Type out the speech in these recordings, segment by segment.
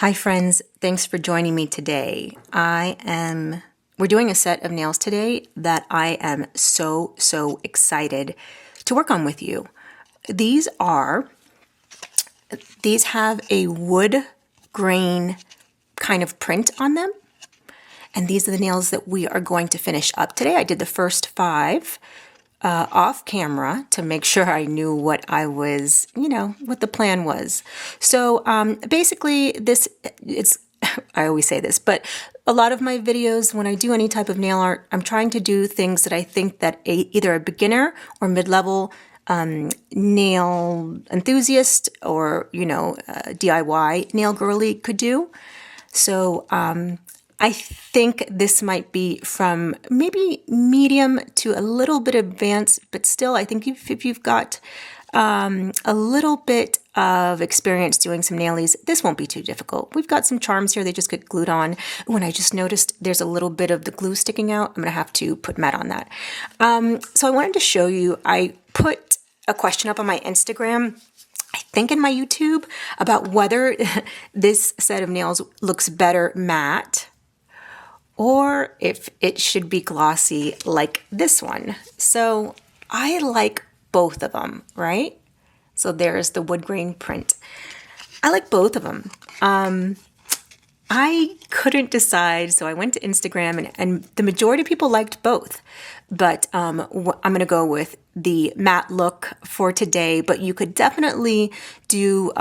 Hi friends, thanks for joining me today. We're doing a set of nails today that I am so excited to work on with you. These have a wood grain kind of print on them. And these are the nails that we are going to finish up today. I did the first 5 off camera to make sure I knew what I was, what the plan was. So basically I always say this, but a lot of my videos, when I do any type of nail art, I'm trying to do things that I think that either a beginner or mid-level nail enthusiast or, DIY nail girly could do. So I think this might be from maybe medium to a little bit advanced, but still, I think if you've got a little bit of experience doing some nailies, this won't be too difficult. We've got some charms here. They just get glued on. When I just noticed there's a little bit of the glue sticking out, I'm going to have to put matte on that. So I wanted to show you, I put a question up on my Instagram, I think in my YouTube, about whether this set of nails looks better matte or if it should be glossy like this one. So I like both of them, right? So there's the wood grain print. I like both of them. I couldn't decide, so I went to Instagram and the majority of people liked both. But I'm going to go with the matte look for today, but you could definitely do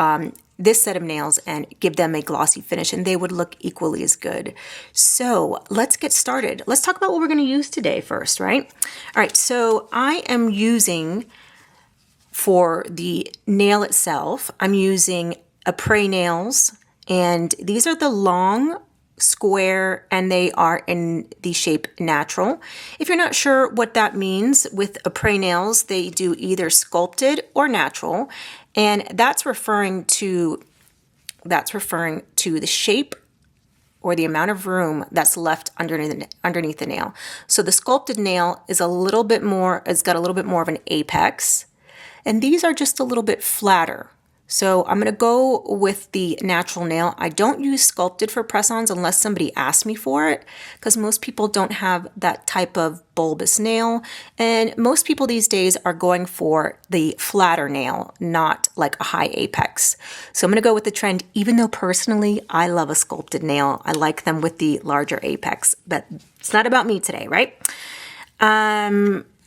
this set of nails and give them a glossy finish and they would look equally as good. So let's get started. Let's talk about what we're going to use today first, right? All right, so I am using, for the nail itself, I'm using Apres nails, and these are the long square and they are in the shape natural. If you're not sure what that means, with Apres nails, they do either sculpted or natural, and that's referring to the shape or the amount of room that's left underneath the nail. So the sculpted nail is a little bit more, it's got a little bit more of an apex, and these are just a little bit flatter. So I'm going to go with the natural nail. I don't use sculpted for press-ons unless somebody asks me for it, because most people don't have that type of bulbous nail. And most people these days are going for the flatter nail, not like a high apex. So I'm going to go with the trend, even though personally I love a sculpted nail. I like them with the larger apex, but it's not about me today, right?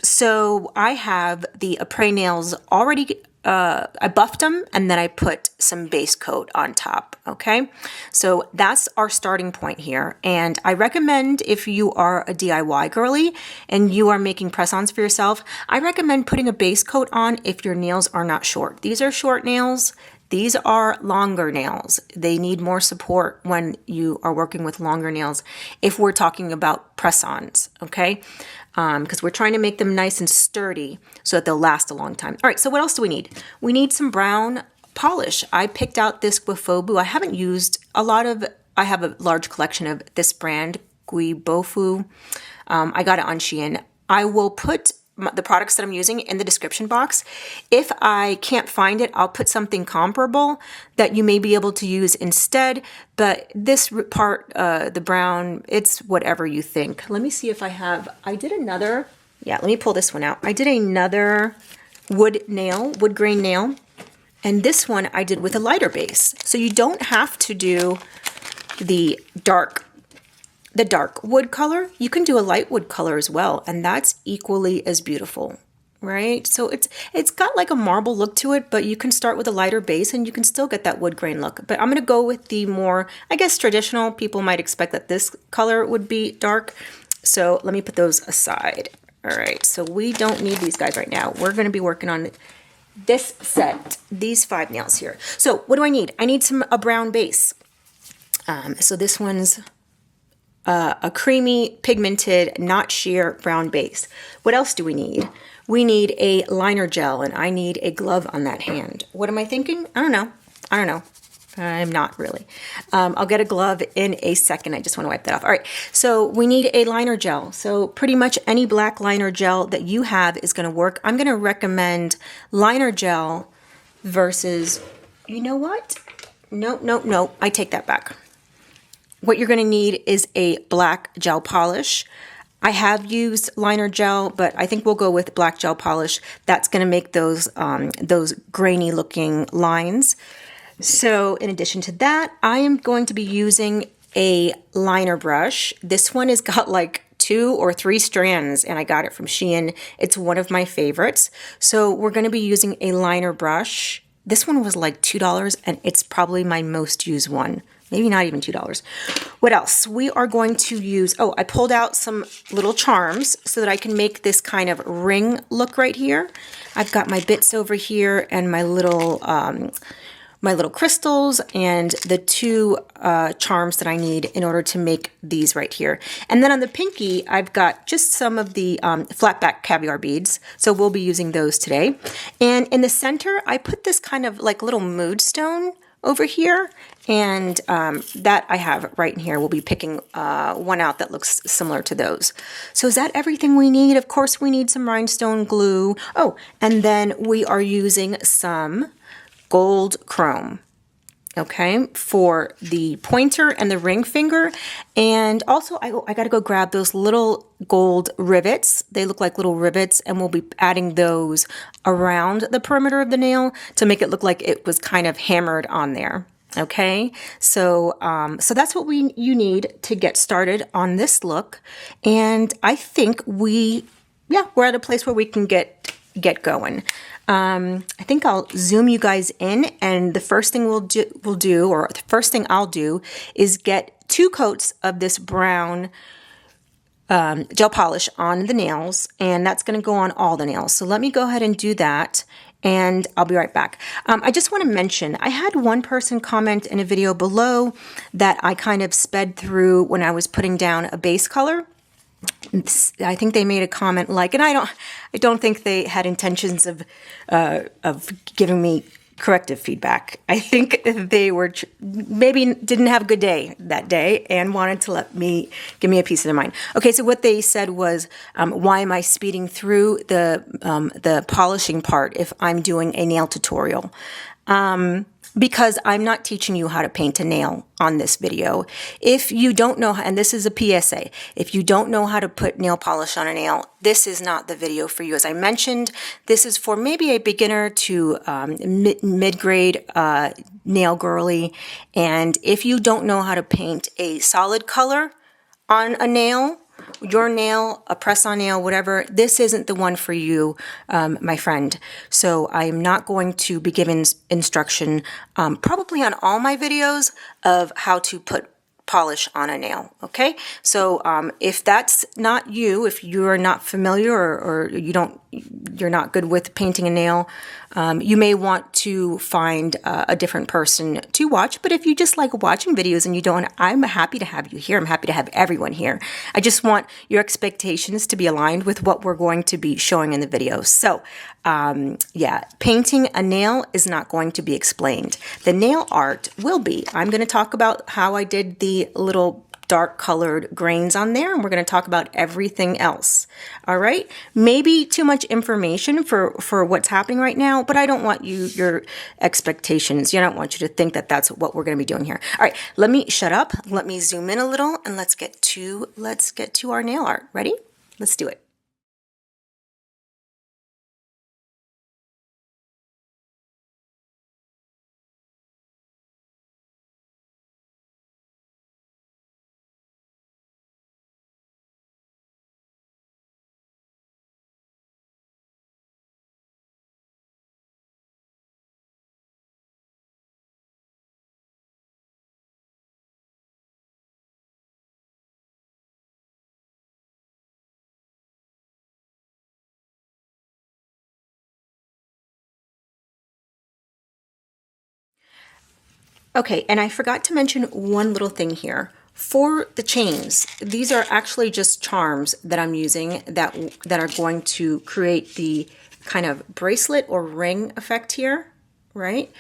So I have the Apres nails already. I buffed them and then I put some base coat on top, okay? So that's our starting point here. And I recommend, if you are a DIY girly and you are making press-ons for yourself, I recommend putting a base coat on if your nails are not short. These are short nails. These are longer nails. They need more support when you are working with longer nails if we're talking about press-ons, okay? Because we're trying to make them nice and sturdy so that they'll last a long time. All right, so what else do we need? We need some brown polish. I picked out this Guibofu. I haven't used a lot of, I have a large collection of this brand, Guibofu. I got it on Shein. I will put the products that I'm using in the description box. If I can't find it, I'll put something comparable that you may be able to use instead. But this part, the brown, it's whatever you think. Let me see if I did another, let me pull this one out. I did another wood grain nail. And this one I did with a lighter base. So you don't have to do the dark wood color. You can do a light wood color as well, and that's equally as beautiful, right? So it's got like a marble look to it, but you can start with a lighter base and you can still get that wood grain look. But I'm going to go with the more, I guess, traditional. People might expect that this color would be dark. So let me put those aside. All right, so we don't need these guys right now. We're going to be working on this set, these 5 nails here. So what do I need? I need a brown base. So this one's a creamy, pigmented, not sheer brown base. What else do we need? We need a liner gel, and I need a glove on that hand. What am I thinking? I don't know. I'm not really. I'll get a glove in a second. I just want to wipe that off. All right, so we need a liner gel. So pretty much any black liner gel that you have is going to work. I'm going to recommend liner gel versus, you know what? No, I take that back. What you're going to need is a black gel polish. I have used liner gel, but I think we'll go with black gel polish. That's going to make those grainy looking lines. So in addition to that, I am going to be using a liner brush. This one has got like 2 or 3 strands, and I got it from Shein. It's one of my favorites. So we're going to be using a liner brush. This one was like $2, and it's probably my most used one. Maybe not even $2. What else? We are going to use, I pulled out some little charms so that I can make this kind of ring look right here. I've got my bits over here and my little crystals and the 2 charms that I need in order to make these right here. And then on the pinky, I've got just some of the flat back caviar beads. So we'll be using those today. And in the center, I put this kind of like little mood stone over here, and that I have right in here. We'll be picking one out that looks similar to those. So is that everything we need? Of course, we need some rhinestone glue. Oh, and then we are using some gold chrome, okay, for the pointer and the ring finger. And also, I got to go grab those little gold rivets. They look like little rivets, and we'll be adding those around the perimeter of the nail to make it look like it was kind of hammered on there. Okay, so that's what you need to get started on this look. And I think we're at a place where we can get going. I think I'll zoom you guys in, and the first thing the first thing I'll do is get 2 coats of this brown gel polish on the nails, and that's going to go on all the nails. So let me go ahead and do that, and I'll be right back. I just want to mention, I had one person comment in a video below that I kind of sped through when I was putting down a base color. I think they made a comment like, and I don't think they had intentions of giving me corrective feedback. I think they were maybe didn't have a good day that day and wanted to give me a piece of their mind. Okay, so what they said was, why am I speeding through the polishing part if I'm doing a nail tutorial? Because I'm not teaching you how to paint a nail on this video. If you don't know, and this is a PSA, if you don't know how to put nail polish on a nail, this is not the video for you. As I mentioned, this is for maybe a beginner to mid-grade nail girly. And if you don't know how to paint a solid color on a nail, your nail, a press-on nail, whatever, this isn't the one for you, my friend. So I am not going to be giving instruction, probably on all my videos, of how to put polish on a nail, okay? So if that's not you, if you're not familiar or you're not good with painting a nail, you may want to find a different person to watch. But if you just like watching videos and you don't, I'm happy to have you here. I'm happy to have everyone here. I just want your expectations to be aligned with what we're going to be showing in the video. So painting a nail is not going to be explained. The nail art will be. I'm going to talk about how I did the little dark colored grains on there, and we're going to talk about everything else. All right, maybe too much information for what's happening right now, but I don't want your expectations. I don't want you to think that that's what we're going to be doing here. All right, let me shut up. Let me zoom in a little, and let's get to our nail art. Ready? Let's do it. Okay, and I forgot to mention one little thing here. For the chains, these are actually just charms that I'm using that are going to create the kind of bracelet or ring effect here, right?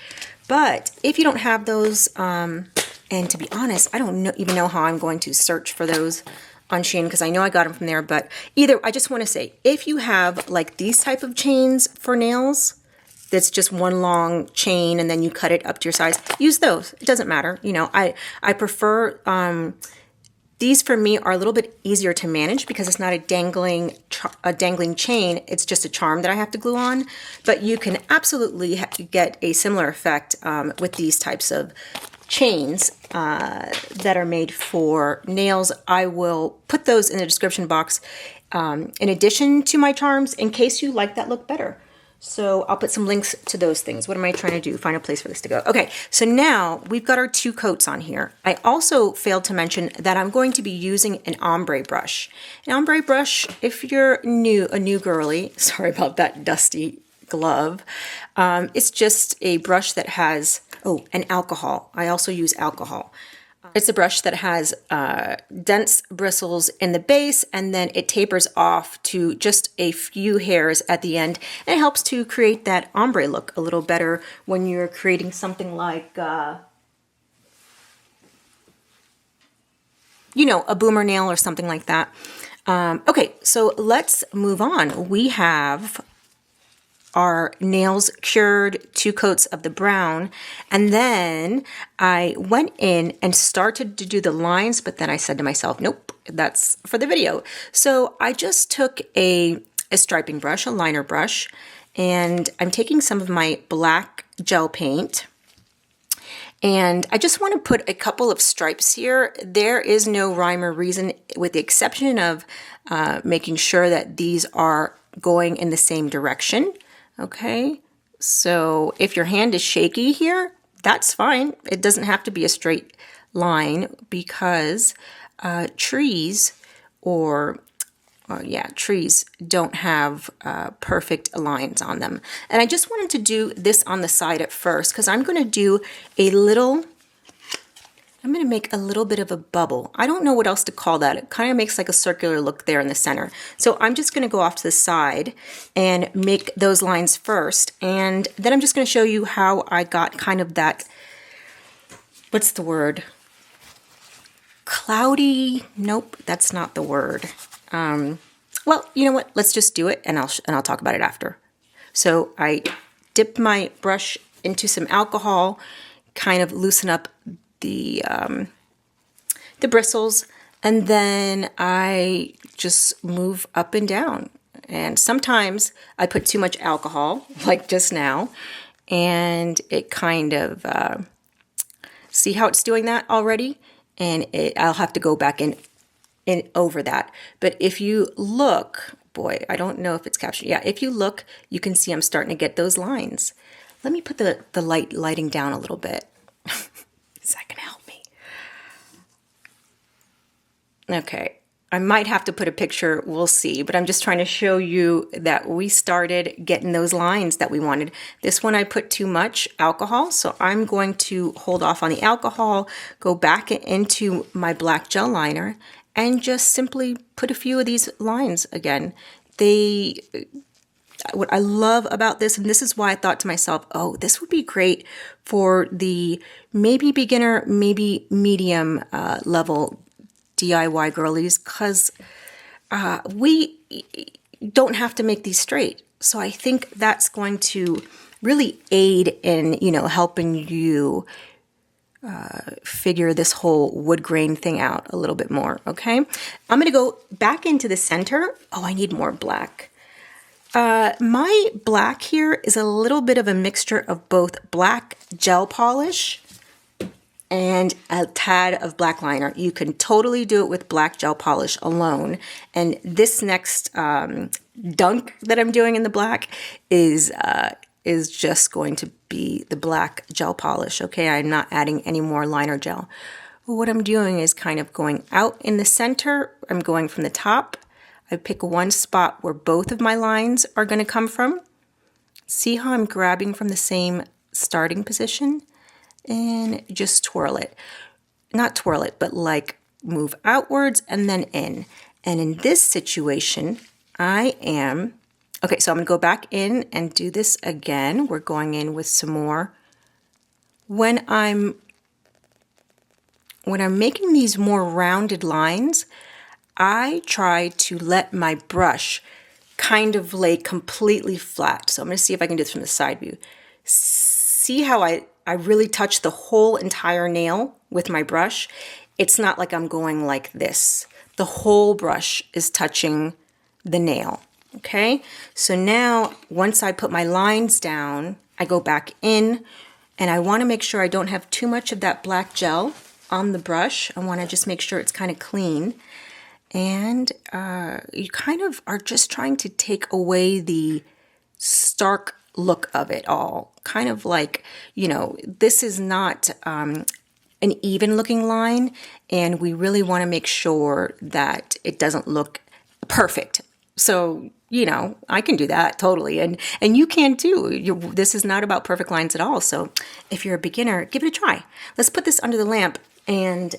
But if you don't have those, and to be honest, I don't even know how I'm going to search for those on Shein, because I know I got them from there, but I just want to say, if you have like these type of chains for nails, that's just one long chain and then you cut it up to your size, use those. It doesn't matter. You know, I prefer, these for me are a little bit easier to manage because it's not a dangling chain. It's just a charm that I have to glue on. But you can absolutely get a similar effect with these types of chains that are made for nails. I will put those in the description box in addition to my charms in case you like that look better. So I'll put some links to those things. What am I trying to do? Find a place for this to go. Okay, so now we've got our 2 coats on here. I also failed to mention that I'm going to be using an ombre brush. An ombre brush, if you're a new girly, sorry about that dusty glove, it's just a brush that has, and alcohol. I also use alcohol. It's a brush that has dense bristles in the base, and then it tapers off to just a few hairs at the end, and it helps to create that ombre look a little better when you're creating something like, you know, a boomer nail or something like that. Okay, so let's move on. We have our nails cured, 2 coats of the brown, and then I went in and started to do the lines, but then I said to myself, nope, that's for the video. So I just took a striping brush, a liner brush, and I'm taking some of my black gel paint, and I just want to put a couple of stripes here. There is no rhyme or reason, with the exception of making sure that these are going in the same direction. Okay, so if your hand is shaky here, that's fine. It doesn't have to be a straight line because trees trees don't have perfect lines on them. And I just wanted to do this on the side at first because I'm going to do I'm going to make a little bit of a bubble. I don't know what else to call that. It kind of makes like a circular look there in the center. So I'm just going to go off to the side and make those lines first. And then I'm just going to show you how I got kind of that, what's the word? Cloudy? Nope, that's not the word. Well, you know what? Let's just do it and I'll talk about it after. So I dip my brush into some alcohol, kind of loosen up the bristles, and then I just move up and down. And sometimes I put too much alcohol, like just now, and it kind of, see how it's doing that already? And I'll have to go back in over that. But if you look, boy, I don't know if it's captured. Yeah, if you look, you can see I'm starting to get those lines. Let me put the lighting down a little bit. Is that going to help me? Okay, I might have to put a picture, we'll see, but I'm just trying to show you that we started getting those lines that we wanted. This one I put too much alcohol, so I'm going to hold off on the alcohol, go back into my black gel liner, and just simply put a few of these lines again. What I love about this, and this is why I thought to myself, oh, this would be great for the maybe beginner, maybe medium level DIY girlies, because we don't have to make these straight. So I think that's going to really aid in, helping you figure this whole wood grain thing out a little bit more, okay? I'm going to go back into the center. Oh, I need more black. My black here is a little bit of a mixture of both black gel polish and a tad of black liner. You can totally do it with black gel polish alone. And this next dunk that I'm doing in the black is just going to be the black gel polish, okay? I'm not adding any more liner gel. What I'm doing is kind of going out in the center. I'm going from the top. I pick one spot where both of my lines are going to come from. See how I'm grabbing from the same starting position? And just twirl it. Not twirl it, but like move outwards and then in. And in this situation, okay, so I'm going to go back in and do this again. We're going in with some more. When I'm making these more rounded lines, I try to let my brush kind of lay completely flat. So I'm going to see if I can do this from the side view. See how I really touch the whole entire nail with my brush? It's not like I'm going like this. The whole brush is touching the nail. Okay, so now once I put my lines down, I go back in and I want to make sure I don't have too much of that black gel on the brush. I want to just make sure it's kind of clean. And you kind of are just trying to take away the stark look of it all. Kind of like, you know, this is not an even looking line, and we really want to make sure that it doesn't look perfect. So, you know, I can do that totally, and you can too. This is not about perfect lines at all. So if you're a beginner, give it a try. Let's put this under the lamp and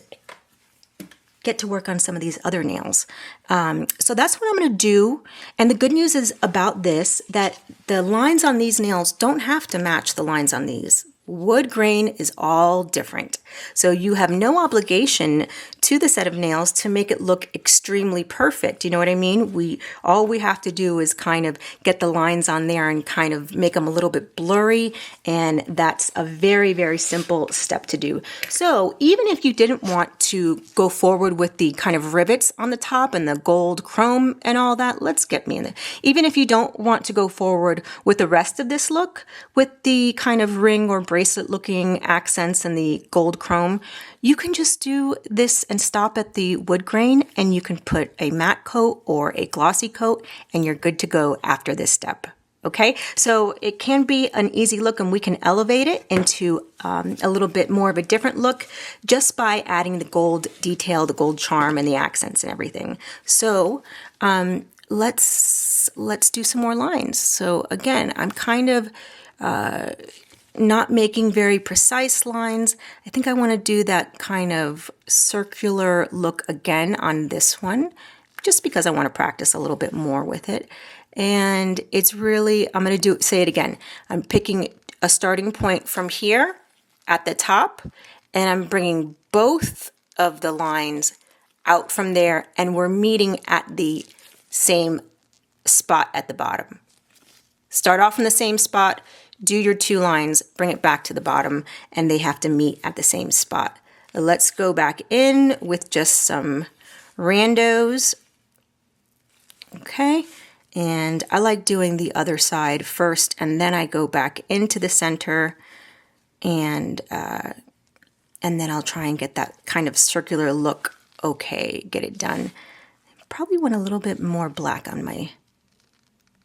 get to work on some of these other nails. So that's what I'm going to do. And the good news is about this, that the lines on these nails don't have to match the lines on these. Wood grain is all different. So you have no obligation to the set of nails to make it look extremely perfect. You know what I mean? All we have to do is kind of get the lines on there and kind of make them a little bit blurry. And that's a very, very simple step to do. So even if you didn't want to go forward with the kind of rivets on the top and the gold chrome and all that, let's get me in there. Even if you don't want to go forward with the rest of this look, with the kind of ring or bracelet looking accents and the gold chrome, you can just do this and stop at the wood grain, and you can put a matte coat or a glossy coat and you're good to go after this step. Okay, so it can be an easy look, and we can elevate it into a little bit more of a different look just by adding the gold detail, the gold charm, and the accents and everything. So let's do some more lines. So again, I'm kind of not making very precise lines. I think I want to do that kind of circular look again on this one, just because I want to practice a little bit more with it. And it's really, I'm going to say it again. I'm picking a starting point from here at the top, and I'm bringing both of the lines out from there, and we're meeting at the same spot at the bottom. Start off in the same spot, do your two lines, bring it back to the bottom, and they have to meet at the same spot. Let's go back in with just some randos. Okay, and I like doing the other side first, and then I go back into the center, and then I'll try and get that kind of circular look. Okay, get it done. Probably want a little bit more black on my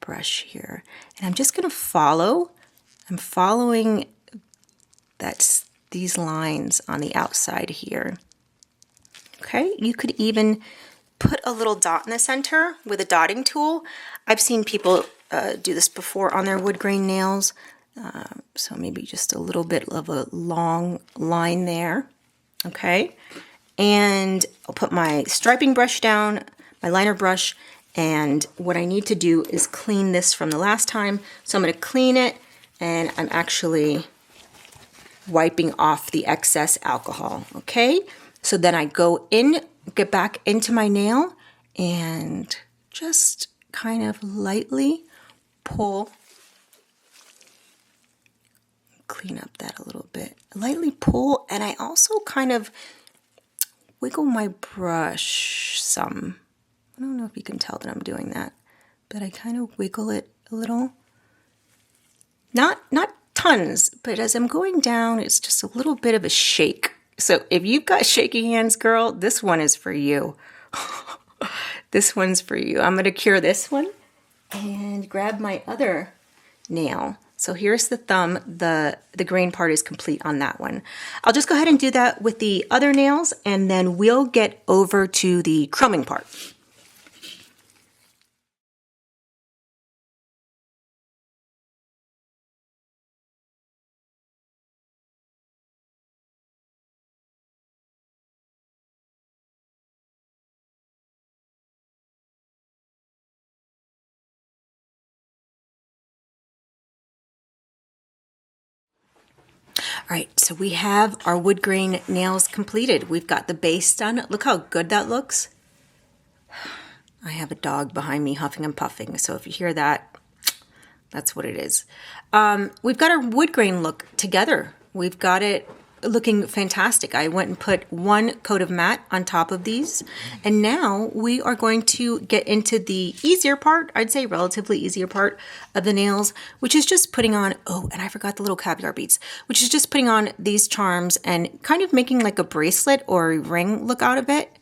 brush here, and I'm just going to follow. I'm following these lines on the outside here. Okay, you could even put a little dot in the center with a dotting tool. I've seen people do this before on their wood grain nails. So maybe just a little bit of a long line there. Okay, and I'll put my striping brush down, my liner brush, and what I need to do is clean this from the last time. So I'm going to clean it, and I'm actually wiping off the excess alcohol. Okay, so then I go in, get back into my nail, and just kind of lightly pull, clean up that a little bit, lightly pull, and I also kind of wiggle my brush some. I don't know if you can tell that I'm doing that, but I kind of wiggle it a little. Not tons, but as I'm going down, it's just a little bit of a shake. So if you've got shaky hands, girl, this one is for you. This one's for you. I'm going to cure this one and grab my other nail. So here's the thumb. The grain part is complete on that one. I'll just go ahead and do that with the other nails, and then we'll get over to the chroming part. All right, so we have our wood grain nails completed. We've got the base done. Look how good that looks. I have a dog behind me huffing and puffing, so if you hear that, that's what it is. We've got our wood grain look together. We've got it looking fantastic. I went and put one coat of matte on top of these, and now we are going to get into the easier part, I'd say relatively easier part of the nails, which is just putting on, oh, and I forgot the little caviar beads, which is just putting on these charms and kind of making like a bracelet or a ring look out of it.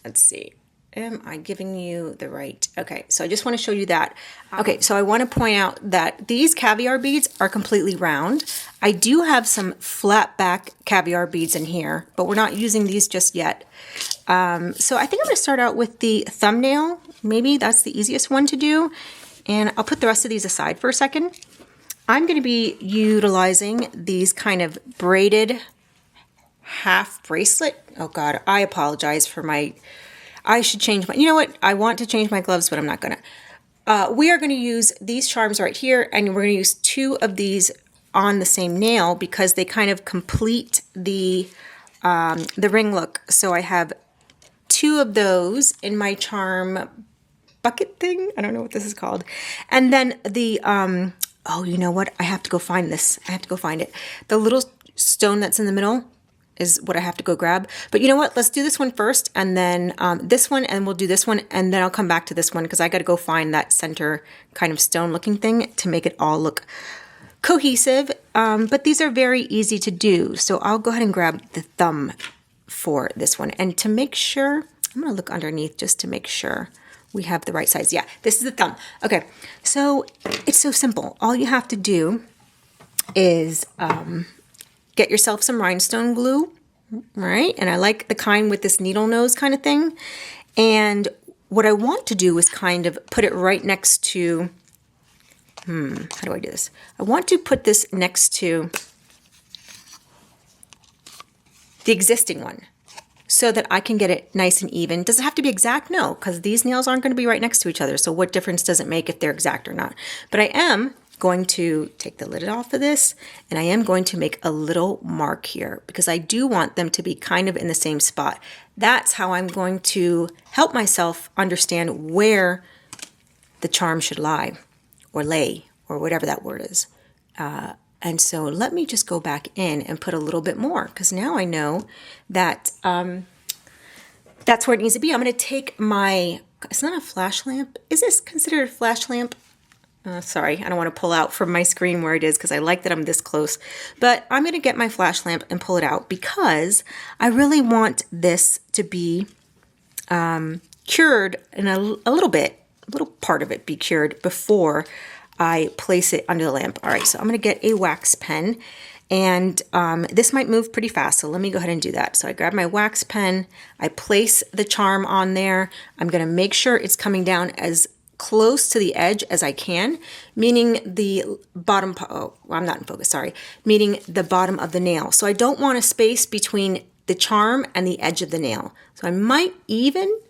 Let's see. Am I giving you the right? Okay, so I just want to show you that. Okay, so I want to point out that these caviar beads are completely round. I do have some flat back caviar beads in here, but we're not using these just yet. So I think I'm going to start out with the thumbnail. Maybe that's the easiest one to do. And I'll put the rest of these aside for a second. I'm going to be utilizing these kind of braided half bracelet. Oh God, I apologize for my... I should change my, you know what? I want to change my gloves, but I'm not gonna. We are gonna use these charms right here, and we're gonna use two of these on the same nail because they kind of complete the ring look. So I have two of those in my charm bucket thing. I don't know what this is called. And then the, oh, you know what? I have to go find this. I have to go find it. The little stone that's in the middle is what I have to go grab. But you know what? Let's do this one first, and then this one, and we'll do this one, and then I'll come back to this one because I got to go find that center kind of stone looking thing to make it all look cohesive. But these are very easy to do. So I'll go ahead and grab the thumb for this one. And to make sure, I'm going to look underneath just to make sure we have the right size. Yeah, this is the thumb. Okay, so it's so simple. All you have to do is get yourself some rhinestone glue, right? And I like the kind with this needle nose kind of thing. And what I want to do is kind of put it right next to, how do I do this? I want to put this next to the existing one so that I can get it nice and even. Does it have to be exact? No, because these nails aren't going to be right next to each other. So what difference does it make if they're exact or not? But I am going to take the lid off of this, and I am going to make a little mark here because I do want them to be kind of in the same spot. That's how I'm going to help myself understand where the charm should lie or lay or whatever that word is. And so let me just go back in and put a little bit more because now I know that that's where it needs to be. I'm going to take my, it's not a flash lamp. Is this considered a flash lamp? Sorry, I don't want to pull out from my screen where it is because I like that I'm this close. But I'm going to get my flash lamp and pull it out because I really want this to be cured in a little bit, a little part of it be cured before I place it under the lamp. All right, so I'm going to get a wax pen, and this might move pretty fast, so let me go ahead and do that. So I grab my wax pen, I place the charm on there. I'm going to make sure it's coming down as close to the edge as I can, meaning the bottom, oh, well, I'm not in focus, sorry, meaning the bottom of the nail. So I don't want a space between the charm and the edge of the nail. So I might even,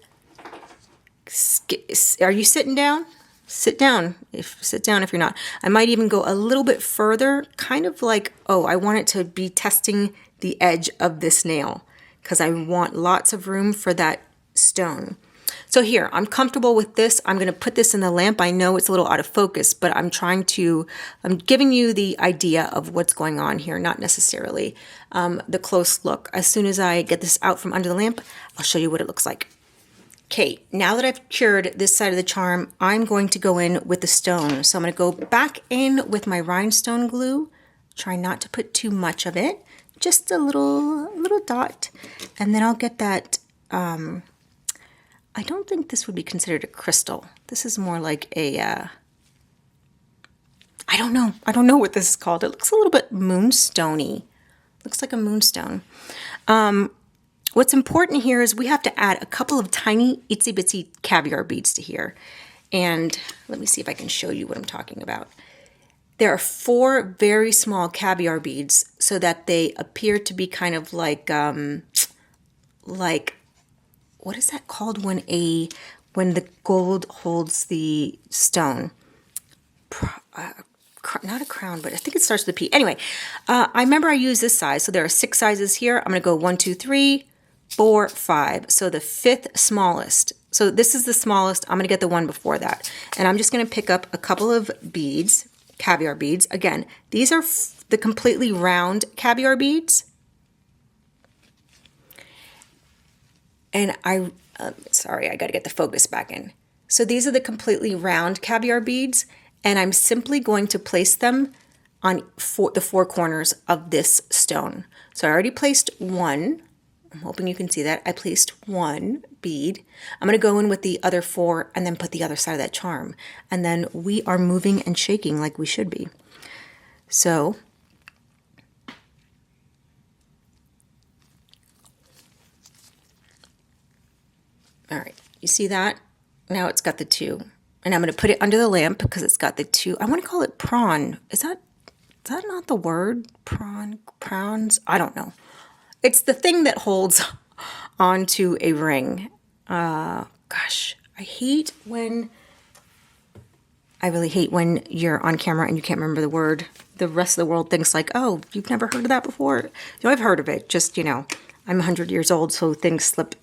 are you sitting down? Sit down if you're not. I might even go a little bit further, kind of like, oh, I want it to be testing the edge of this nail because I want lots of room for that stone. So here, I'm comfortable with this. I'm going to put this in the lamp. I know it's a little out of focus, but I'm giving you the idea of what's going on here, not necessarily the close look. As soon as I get this out from under the lamp, I'll show you what it looks like. Okay, now that I've cured this side of the charm, I'm going to go in with the stone. So I'm going to go back in with my rhinestone glue. Try not to put too much of it, just a little dot. And then I'll get that, I don't think this would be considered a crystal. This is more like a, I don't know what this is called. It looks a little bit moonstone-y. Looks like a moonstone. What's important here is we have to add a couple of tiny itsy bitsy caviar beads to here. And let me see if I can show you what I'm talking about. There are 4 very small caviar beads so that they appear to be kind of like what is that called when the gold holds the stone? Not a crown, but I think it starts with a P. Anyway, I remember I used this size. So there are 6 sizes here. I'm going to go 1, 2, 3, 4, 5. So the 5th smallest So this is the smallest. I'm going to get the one before that. And I'm just going to pick up a couple of beads, caviar beads. Again, these are the completely round caviar beads. And sorry, I got to get the focus back in. So these are the completely round caviar beads, and I'm simply going to place them on the four corners of this stone. So I already placed one. I'm hoping you can see that. I placed one bead. I'm going to go in with the other four and then put the other side of that charm. And then we are moving and shaking like we should be. So all right, you see that? Now it's got the two. And I'm going to put it under the lamp because it's got the two. I want to call it prawn. Is that not the word? Prawns? I don't know. It's the thing that holds onto a ring. Gosh, I really hate when you're on camera and you can't remember the word. The rest of the world thinks like, oh, you've never heard of that before? You know, I've heard of it. Just, you know, I'm 100 years old, so things slip.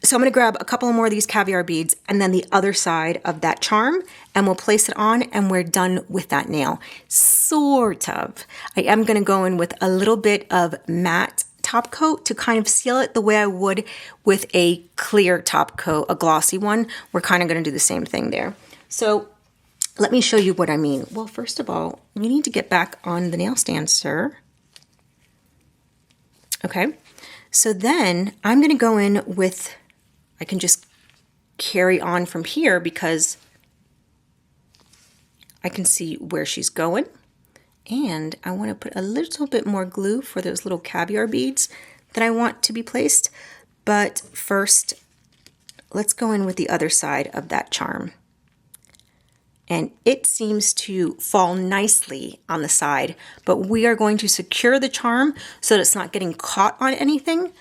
So I'm going to grab a couple more of these caviar beads and then the other side of that charm, and we'll place it on and we're done with that nail. Sort of. I am going to go in with a little bit of matte top coat to kind of seal it the way I would with a clear top coat, a glossy one. We're kind of going to do the same thing there. So let me show you what I mean. Well, first of all, you need to get back on the nail stand, sir. Okay. So then I'm going to go in with, I can just carry on from here because I can see where she's going. And I want to put a little bit more glue for those little caviar beads that I want to be placed. But first, let's go in with the other side of that charm. And it seems to fall nicely on the side, but we are going to secure the charm so that it's not getting caught on anything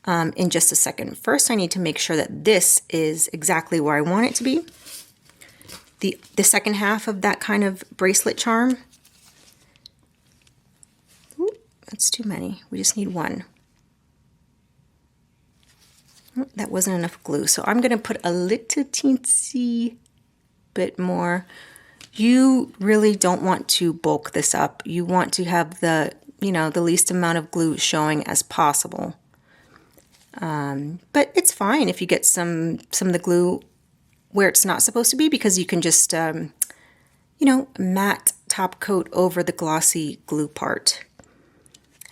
in just a second. First, I need to make sure that this is exactly where I want it to be. The second half of that kind of bracelet charm. Ooh, that's too many. We just need one. Oh, that wasn't enough glue, so I'm going to put a little teensy bit more. You really don't want to bulk this up. You want to have the, you know, the least amount of glue showing as possible. But it's fine if you get some of the glue where it's not supposed to be, because you can just, you know, matte top coat over the glossy glue part.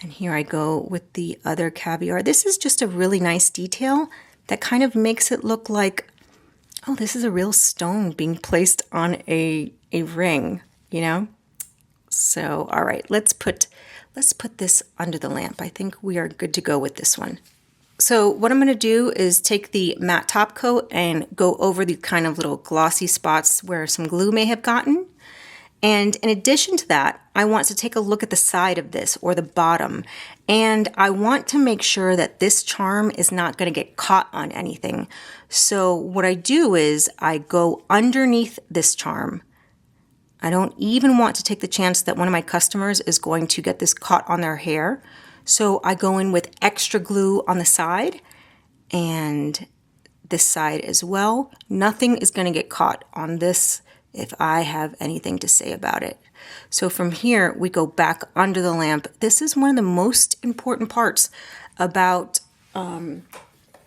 And here I go with the other caviar. This is just a really nice detail that kind of makes it look like, oh, this is a real stone being placed on a ring, you know? So, all right, let's put this under the lamp. I think we are good to go with this one. So what I'm going to do is take the matte top coat and go over the kind of little glossy spots where some glue may have gotten. And in addition to that, I want to take a look at the side of this, or the bottom, and I want to make sure that this charm is not going to get caught on anything. So what I do is I go underneath this charm. I don't even want to take the chance that one of my customers is going to get this caught on their hair. So I go in with extra glue on the side and this side as well. Nothing is going to get caught on this if I have anything to say about it. So from here, we go back under the lamp. This is one of the most important parts about, well,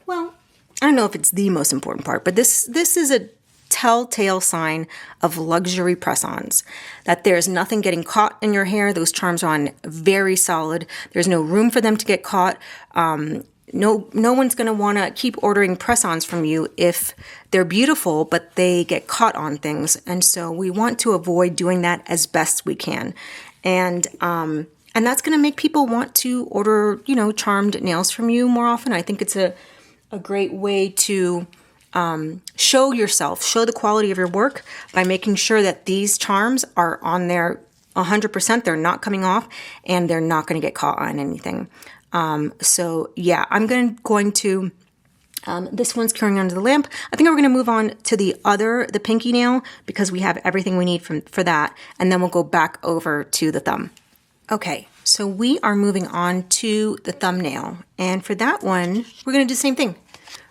I don't know if it's the most important part, but this is a telltale sign of luxury press-ons, that there's nothing getting caught in your hair. Those charms are on very solid. There's no room for them to get caught. No one's going to want to keep ordering press-ons from you if they're beautiful, but they get caught on things. And so we want to avoid doing that as best we can. And that's going to make people want to order, you know, charmed nails from you more often. I think it's a great way to show yourself, show the quality of your work by making sure that these charms are on there 100%. They're not coming off and they're not going to get caught on anything. So yeah, I'm going to, this one's curing under the lamp. I think we're going to move on to the pinky nail, because we have everything we need for that. And then we'll go back over to the thumb. Okay, so we are moving on to the thumbnail. And for that one, we're going to do the same thing.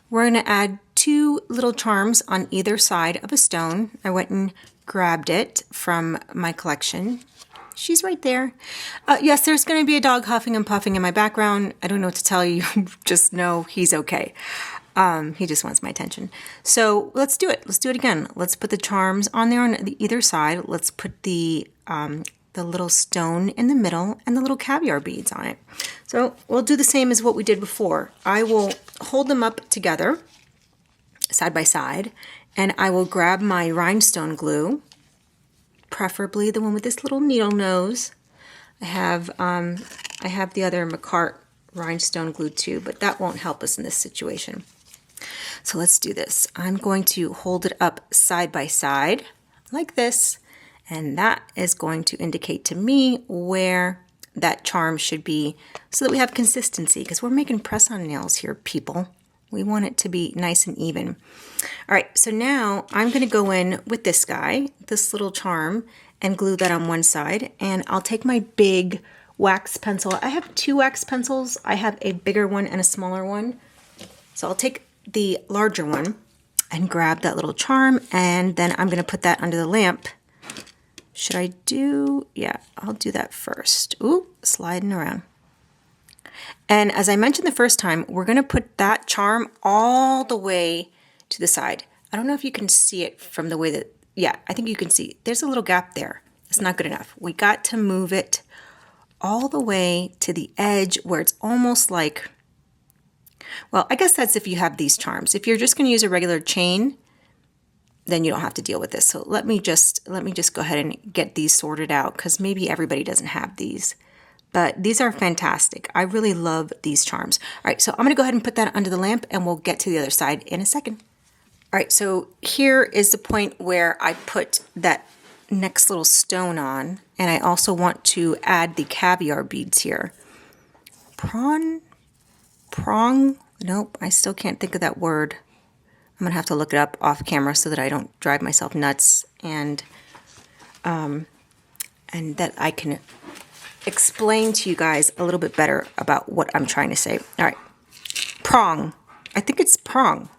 We're going to add two little charms on either side of a stone. I went and grabbed it from my collection. She's right there. Yes, there's going to be a dog huffing and puffing in my background. I don't know what to tell you. Just know he's okay. He just wants my attention. So let's do it. Let's do it again. Let's put the charms on there on either side. Let's put the little stone in the middle and the little caviar beads on it. So we'll do the same as what we did before. I will hold them up together, side by side, and I will grab my rhinestone glue, preferably the one with this little needle nose. I have the other McCart rhinestone glue too, but that won't help us in this situation. So let's do this. I'm going to hold it up side by side like this, and that is going to indicate to me where that charm should be so that we have consistency, because we're making press-on nails here, people. We want it to be nice and even. All right, so now I'm going to go in with this guy, this little charm, and glue that on one side, and I'll take my big wax pencil. I have two wax pencils. I have a bigger one and a smaller one. So I'll take the larger one and grab that little charm, and then I'm going to put that under the lamp. Should I do? Yeah, I'll do that first. Ooh, sliding around. And as I mentioned the first time, we're going to put that charm all the way to the side. I don't know if you can see it from the way that, yeah, I think you can see. There's a little gap there. It's not good enough. We got to move it all the way to the edge where it's almost like, well, I guess that's if you have these charms. If you're just going to use a regular chain, then you don't have to deal with this. So let me just go ahead and get these sorted out, because maybe everybody doesn't have these. But these are fantastic. I really love these charms. All right, so I'm going to go ahead and put that under the lamp, and we'll get to the other side in a second. All right, so here is the point where I put that next little stone on, and I also want to add the caviar beads here. Prong? Nope, I still can't think of that word. I'm gonna have to look it up off camera so that I don't drive myself nuts, and that I can explain to you guys a little bit better about what I'm trying to say. All right, prong. I think it's prong.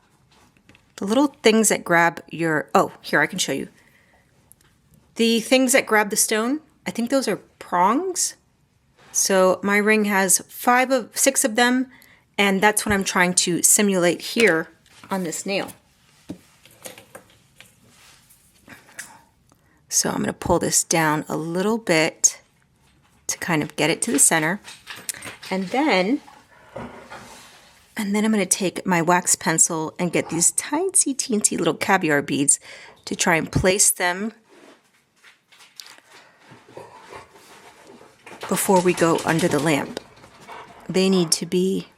The little things that grab your, oh, here, I can show you. The things that grab the stone, I think those are prongs. So my ring has 6 of them, and that's what I'm trying to simulate here on this nail. So I'm going to pull this down a little bit to kind of get it to the center. And then I'm going to take my wax pencil and get these tiny, teensy little caviar beads to try and place them before we go under the lamp. They need to be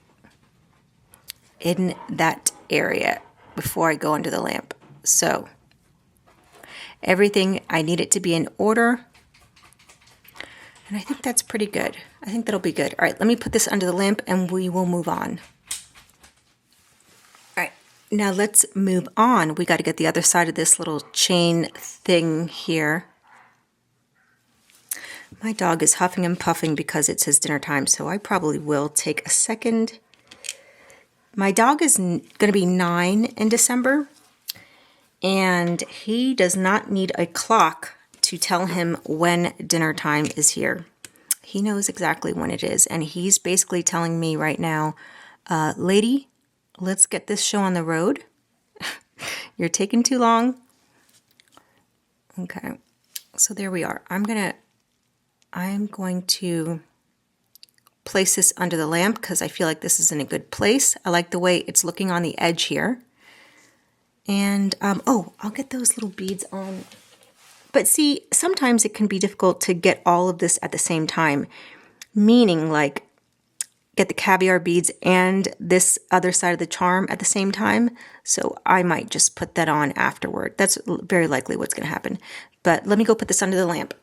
in that area before I go under the lamp. So everything, I need it to be in order. And I think that's pretty good. I think that'll be good. All right, let me put this under the lamp and we will move on. All right, now let's move on. We got to get the other side of this little chain thing here. My dog is huffing and puffing because it's his dinner time, so I probably will take a second. My dog is going to be 9 in December, and he does not need a clock to tell him when dinner time is here. He knows exactly when it is, and he's basically telling me right now, lady, let's get this show on the road. You're taking too long. Okay, so there we are. I'm going to place this under the lamp because I feel like this is in a good place. I like the way it's looking on the edge here. And, oh, I'll get those little beads on. But see, sometimes it can be difficult to get all of this at the same time, meaning like get the caviar beads and this other side of the charm at the same time. So I might just put that on afterward. That's very likely what's going to happen. But let me go put this under the lamp.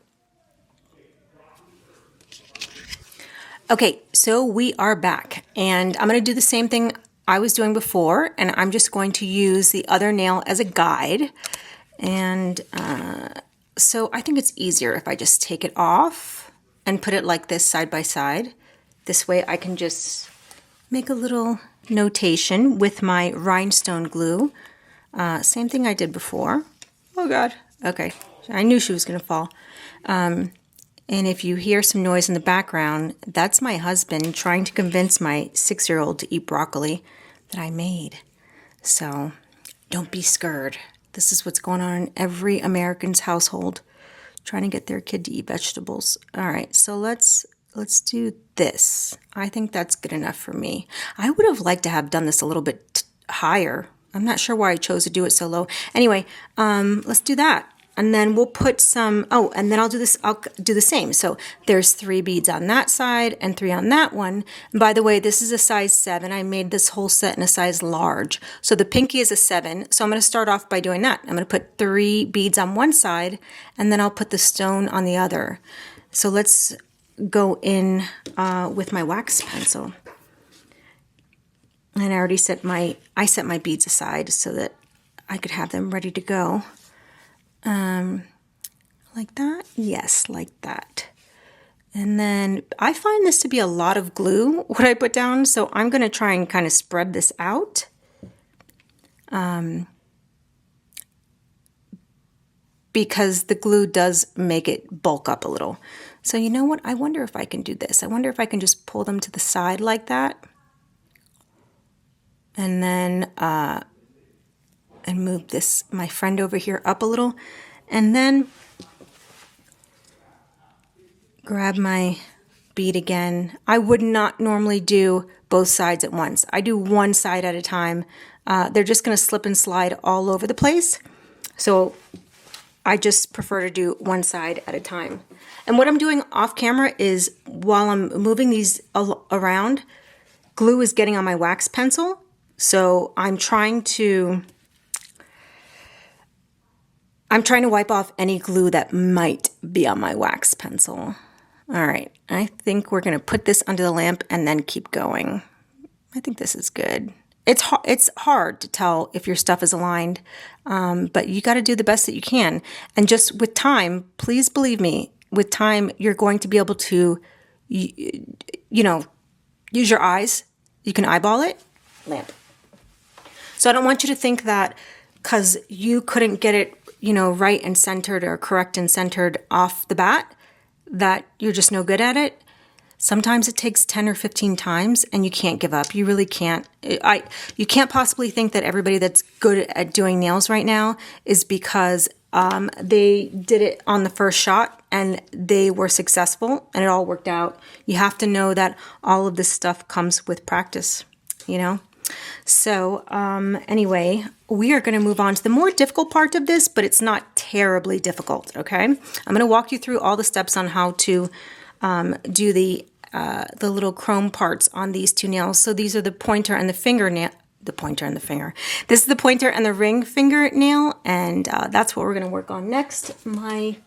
Okay, so we are back, and I'm going to do the same thing I was doing before, and I'm just going to use the other nail as a guide. And so I think it's easier if I just take it off and put it like this side by side. This way I can just make a little notation with my rhinestone glue. Same thing I did before. Oh God. Okay. I knew she was going to fall. And if you hear some noise in the background, that's my husband trying to convince my 6-year-old to eat broccoli that I made. So don't be scared. This is what's going on in every American's household, trying to get their kid to eat vegetables. All right, so let's do this. I think that's good enough for me. I would have liked to have done this a little bit higher. I'm not sure why I chose to do it so low. Anyway, let's do that. And then we'll put some, oh, and then I'll do the same. So there's 3 beads on that side and 3 on that one. And by the way, this is a size 7. I made this whole set in a size large. So the pinky is a 7. So I'm going to start off by doing that. I'm going to put 3 beads on one side, and then I'll put the stone on the other. So let's go in with my wax pencil. And I already set my beads aside so that I could have them ready to go. Like that? Yes, like that. And then I find this to be a lot of glue, what I put down, so I'm going to try and kind of spread this out. Because the glue does make it bulk up a little. So you know what? I wonder if I can do this. I wonder if I can just pull them to the side like that. And then and move this, my friend over here, up a little. And then grab my bead again. I would not normally do both sides at once. I do one side at a time. They're just going to slip and slide all over the place. So I just prefer to do one side at a time. And what I'm doing off camera is while I'm moving these around, glue is getting on my wax pencil. So I'm trying to wipe off any glue that might be on my wax pencil. All right, I think we're going to put this under the lamp and then keep going. I think this is good. It's hard to tell if your stuff is aligned, but you got to do the best that you can. And just with time, please believe me, with time, you're going to be able to, you know, use your eyes. You can eyeball it. Lamp. So I don't want you to think that because you couldn't get it, you know, right and centered or correct and centered off the bat, that you're just no good at it. Sometimes it takes 10 or 15 times and you can't give up. You really can't. You can't possibly think that everybody that's good at doing nails right now is because they did it on the first shot and they were successful and it all worked out. You have to know that all of this stuff comes with practice, you know? So anyway, we are going to move on to the more difficult part of this, but it's not terribly difficult, okay? I'm going to walk you through all the steps on how to do the little chrome parts on these 2 nails. So these are the pointer and the fingernail. The pointer and the finger. This is the pointer and the ring fingernail, and that's what we're going to work on next. My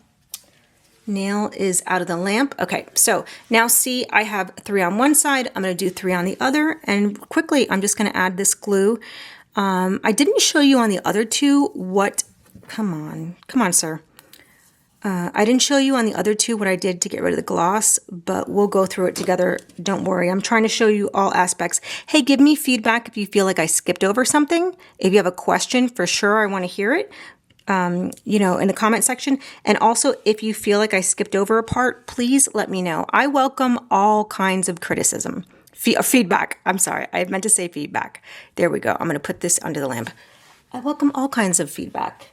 nail is out of the lamp. Okay, so now see, I have 3 on one side. I'm going to do 3 on the other, and quickly I'm just going to add this glue. I didn't show you on the other 2 what, come on, sir. I didn't show you on the other 2 what I did to get rid of the gloss, but we'll go through it together. Don't worry. I'm trying to show you all aspects. Hey, give me feedback if you feel like I skipped over something. If you have a question, for sure, I want to hear it. You know, in the comment section. And also, if you feel like I skipped over a part, please let me know. I welcome all kinds of criticism. Feedback. I'm sorry. I meant to say feedback. There we go. I'm going to put this under the lamp. I welcome all kinds of feedback.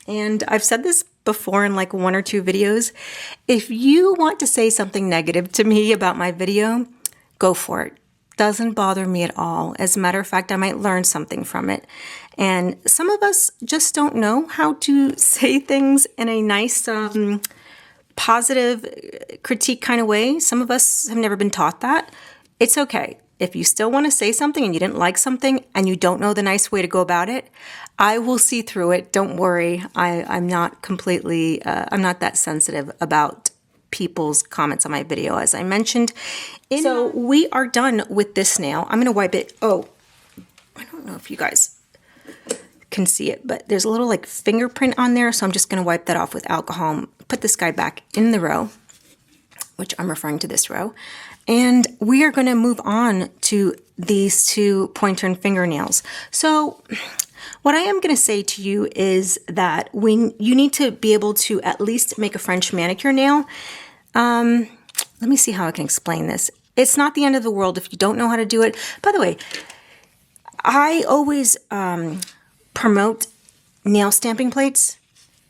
And I've said this before in like 1 or 2 videos. If you want to say something negative to me about my video, go for it. Doesn't bother me at all. As a matter of fact, I might learn something from it. And some of us just don't know how to say things in a nice, positive critique kind of way. Some of us have never been taught that. It's okay. If you still want to say something and you didn't like something and you don't know the nice way to go about it, I will see through it. Don't worry. I'm not completely, I'm not that sensitive about people's comments on my video, as I mentioned. So we are done with this nail. I'm going to wipe it. Oh, I don't know if you guys can see it, but there's a little like fingerprint on there. So I'm just going to wipe that off with alcohol. Put this guy back in the row, which I'm referring to this row. And we are going to move on to these two pointer and fingernails. So what I am going to say to you is that you need to be able to at least make a French manicure nail. Let me see how I can explain this. It's not the end of the world if you don't know how to do it. By the way, I always promote nail stamping plates,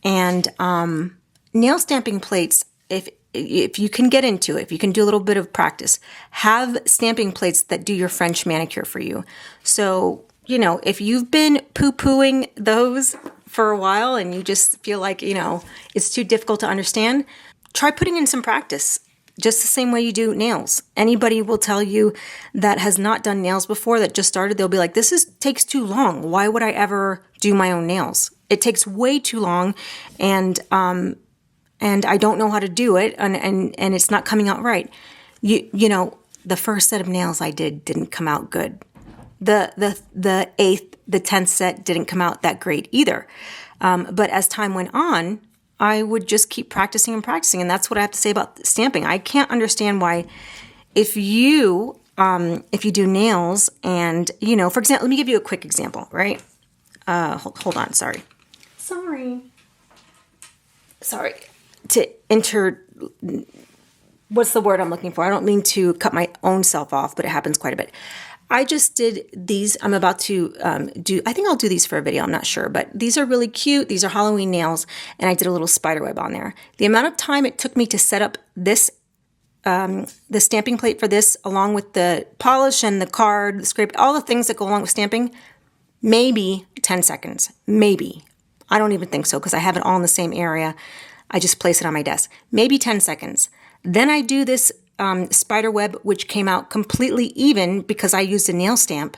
and nail stamping plates, if you can get into it, if you can do a little bit of practice, have stamping plates that do your French manicure for you. So, you know, if you've been poo-pooing those for a while and you just feel like, you know, it's too difficult to understand, try putting in some practice. Just the same way you do nails. Anybody will tell you that has not done nails before, that just started, they'll be like, takes too long. Why would I ever do my own nails? It takes way too long, and I don't know how to do it, and it's not coming out right. You know, the first set of nails I didn't come out good. The 8th, the 10th set didn't come out that great either. But as time went on, I would just keep practicing and practicing, and that's what I have to say about stamping. I can't understand why, if you do nails and, you know, for example, let me give you a quick example, right? Hold on, sorry. What's the word I'm looking for? I don't mean to cut my own self off, but it happens quite a bit. I just did these. I'm about to I think I'll do these for a video. I'm not sure, but these are really cute. These are Halloween nails, and I did a little spider web on there. The amount of time it took me to set up this, the stamping plate for this, along with the polish and the card, the scrape, all the things that go along with stamping, maybe 10 seconds. Maybe. I don't even think so, because I have it all in the same area. I just place it on my desk. Maybe 10 seconds. Then I do this spider web, which came out completely even because I used a nail stamp.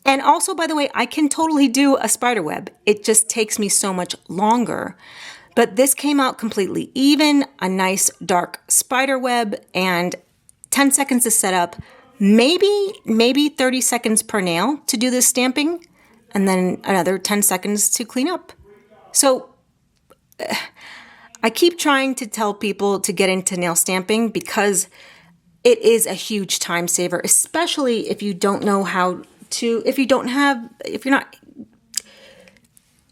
And also, by the way, I can totally do a spider web. It just takes me so much longer. But this came out completely even, a nice dark spider web, and 10 seconds to set up, maybe 30 seconds per nail to do this stamping, and then another 10 seconds to clean up. So I keep trying to tell people to get into nail stamping because it is a huge time saver, especially if you don't know how to, if you're not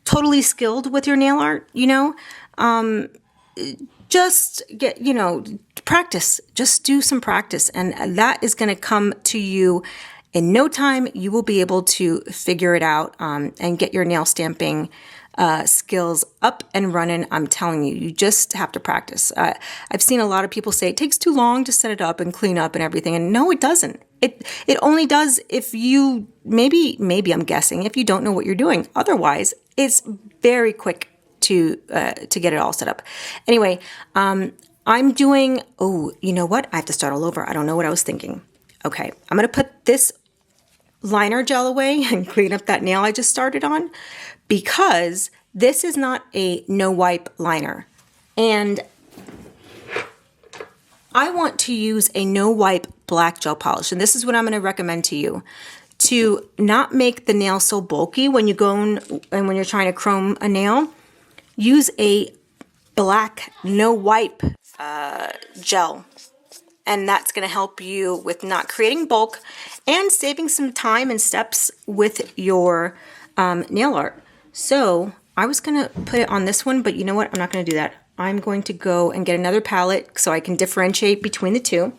totally skilled with your nail art, you know, just get, you know, practice, just do some practice, and that is going to come to you in no time. You will be able to figure it out and get your nail stamping skills up and running. I'm telling you, you just have to practice. I've seen a lot of people say it takes too long to set it up and clean up and everything, and no, it doesn't. It only does if you, maybe I'm guessing, if you don't know what you're doing. Otherwise, it's very quick to get it all set up. Anyway, I'm doing, oh, you know what? I have to start all over. I don't know what I was thinking. Okay, I'm going to put this liner gel away and clean up that nail I just started on, because this is not a no wipe liner. And I want to use a no wipe black gel polish. And this is what I'm going to recommend to you. To not make the nail so bulky when you go and when you're trying to chrome a nail, use a black no wipe gel. And that's going to help you with not creating bulk and saving some time and steps with your nail art. So I was going to put it on this one, but you know what? I'm not going to do that. I'm going to go and get another palette so I can differentiate between the two.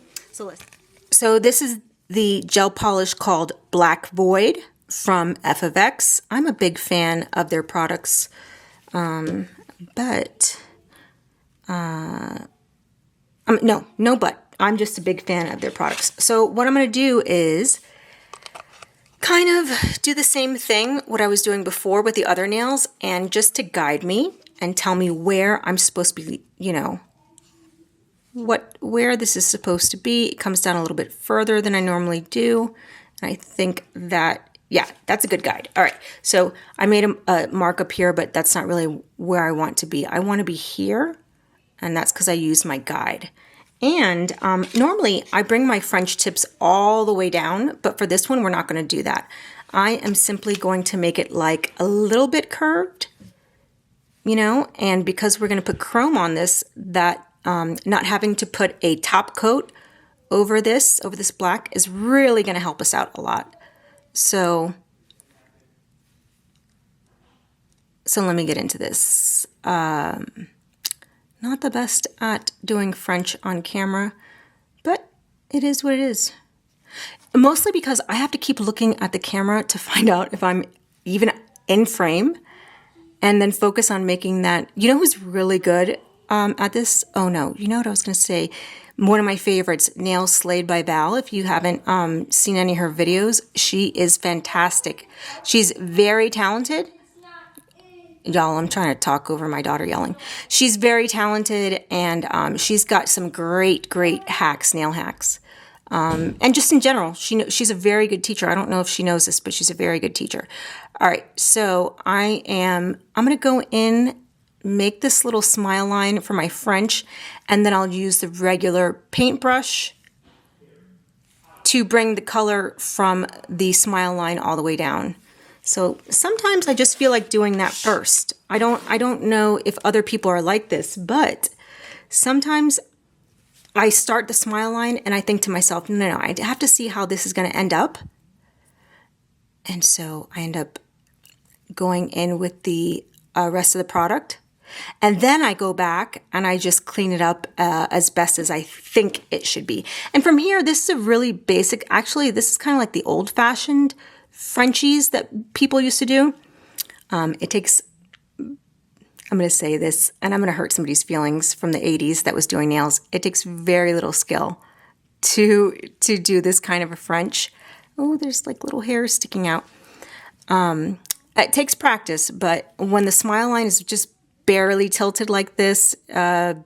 So this is the gel polish called Black Void from F of X. I'm a big fan of their products, no, I'm just a big fan of their products. So what I'm going to do is kind of do the same thing what I was doing before with the other nails, and just to guide me and tell me where I'm supposed to be, you know, where this is supposed to be. It comes down a little bit further than I normally do, and I think that, yeah, that's a good guide. All right, so I made a mark up here, but that's not really where I want to be. I want to be here, and that's because I used my guide. And normally I bring my French tips all the way down, but for this one, we're not going to do that. I am simply going to make it like a little bit curved, you know, and because we're going to put chrome on this, that not having to put a top coat over this black is really going to help us out a lot. So let me get into this. Not the best at doing French on camera, but it is what it is. Mostly because I have to keep looking at the camera to find out if I'm even in frame, and then focus on making that. You know who's really good at this? Oh no, you know what I was going to say? One of my favorites, Nails Slayed by Val. If you haven't seen any of her videos, she is fantastic. She's very talented. Y'all, I'm trying to talk over my daughter yelling. She's very talented, and she's got some great hacks, nail hacks. And just in general, she's a very good teacher. I don't know if she knows this, but she's a very good teacher. All right, so I'm going to go in, make this little smile line for my French, and then I'll use the regular paintbrush to bring the color from the smile line all the way down. So sometimes I just feel like doing that first. I don't know if other people are like this, but sometimes I start the smile line and I think to myself, no, I have to see how this is going to end up. And so I end up going in with the rest of the product. And then I go back and I just clean it up as best as I think it should be. And from here, this is a really basic, actually, this is kind of like the old-fashioned Frenchies that people used to do. It takes, I'm going to say this, and I'm going to hurt somebody's feelings from the 80s that was doing nails. It takes very little skill to do this kind of a French. Oh, there's like little hairs sticking out. It takes practice, but when the smile line is just barely tilted like this, it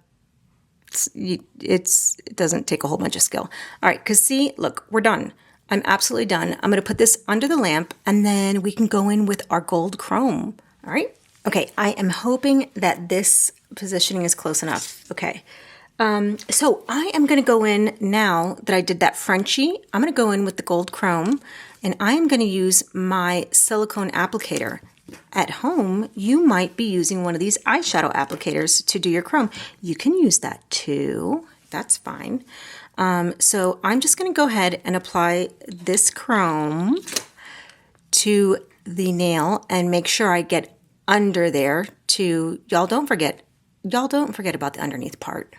doesn't take a whole bunch of skill. All right, because see, look, we're done. I'm absolutely done. I'm going to put this under the lamp, and then we can go in with our gold chrome. All right? Okay, I am hoping that this positioning is close enough. Okay. So I am going to go in now that I did that Frenchie. I'm going to go in with the gold chrome, and I am going to use my silicone applicator. At home, you might be using one of these eyeshadow applicators to do your chrome. You can use that too. That's fine. So I'm just going to go ahead and apply this chrome to the nail and make sure I get under there to, y'all don't forget about the underneath part.